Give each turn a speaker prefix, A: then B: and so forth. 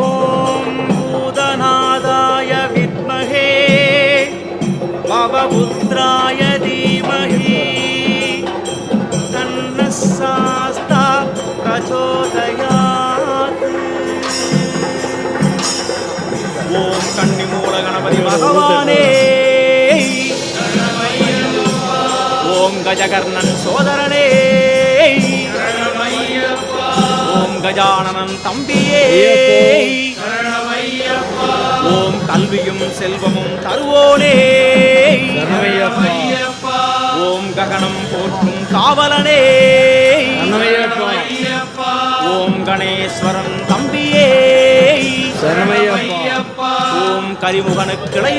A: ஓம் பூதநாதாய வித்மஹே பவபுத்ராய தீமஹி தன்னः சாஸ்தா பிரச்சோதயாத். ஓம் கன்னிமூல கணபதி பகவானே, ஓம் கஜகர்ணன் சோதரனே, ஓம் கஜானனன் தம்பியே, ஓம் கல்வியும் செல்வமும் தருவோனே, ஓம் ககனம் போற்றும் காவலனே, ஓம் கணேஸ்வரன் தம்பியே, ஓம் கரிமுகனுக்கிளை